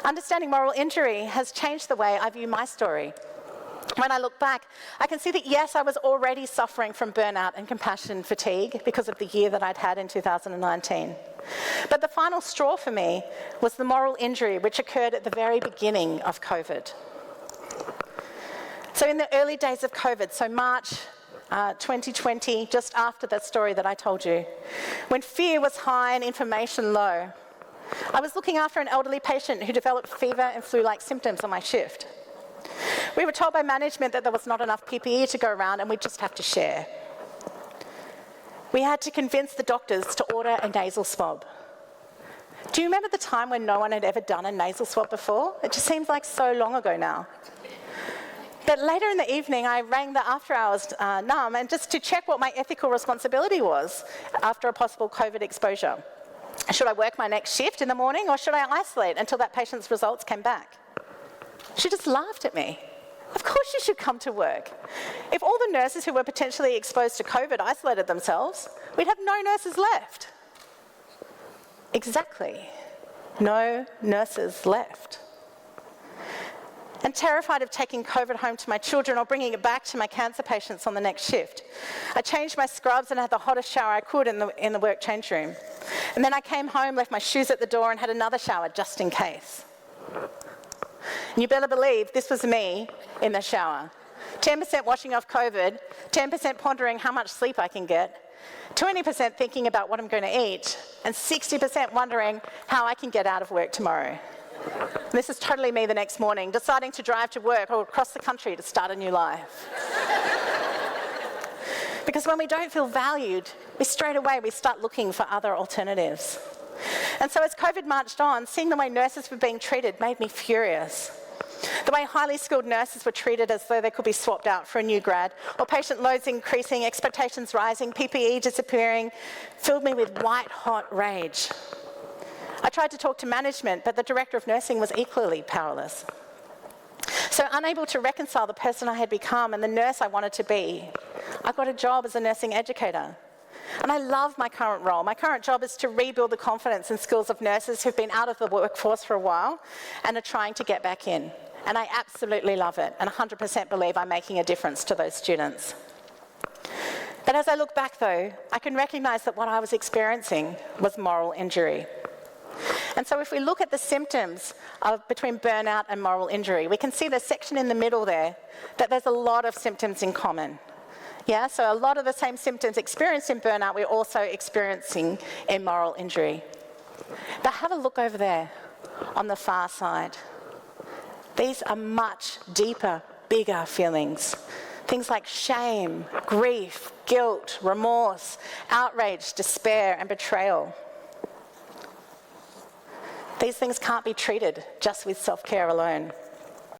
Understanding moral injury has changed the way I view my story. When I look back, I can see that yes, I was already suffering from burnout and compassion fatigue because of the year that I'd had in 2019. But the final straw for me was the moral injury which occurred at the very beginning of COVID. So in the early days of COVID, so March 2020, just after that story that I told you, when fear was high and information low, I was looking after an elderly patient who developed fever and flu-like symptoms on my shift. We were told by management that there was not enough PPE to go around and we'd just have to share. We had to convince the doctors to order a nasal swab. Do you remember the time when no one had ever done a nasal swab before? It just seems like so long ago now. But later in the evening, I rang the after-hours NUM and just to check what my ethical responsibility was after a possible COVID exposure. Should I work my next shift in the morning or should I isolate until that patient's results came back? She just laughed at me. Of course you should come to work. If all the nurses who were potentially exposed to COVID isolated themselves, we'd have no nurses left. Exactly. No nurses left. And terrified of taking COVID home to my children or bringing it back to my cancer patients on the next shift, I changed my scrubs and had the hottest shower I could in the work change room. And then I came home, left my shoes at the door and had another shower just in case. And you better believe this was me in the shower. 10% washing off COVID, 10% pondering how much sleep I can get, 20% thinking about what I'm going to eat, and 60% wondering how I can get out of work tomorrow. And this is totally me the next morning, deciding to drive to work or across the country to start a new life. Because when we don't feel valued, we start looking for other alternatives. And so as COVID marched on, seeing the way nurses were being treated made me furious. The way highly skilled nurses were treated as though they could be swapped out for a new grad, or patient loads increasing, expectations rising, PPE disappearing, filled me with white-hot rage. I tried to talk to management, but the director of nursing was equally powerless. So unable to reconcile the person I had become and the nurse I wanted to be, I got a job as a nursing educator. And I love my current role. My current job is to rebuild the confidence and skills of nurses who've been out of the workforce for a while and are trying to get back in. And I absolutely love it and 100% believe I'm making a difference to those students. But as I look back though, I can recognise that what I was experiencing was moral injury. And so if we look at the symptoms between burnout and moral injury, we can see the section in the middle there that there's a lot of symptoms in common. Yeah, so a lot of the same symptoms experienced in burnout we're also experiencing in moral injury. But have a look over there on the far side. These are much deeper, bigger feelings. Things like shame, grief, guilt, remorse, outrage, despair, and betrayal. These things can't be treated just with self-care alone.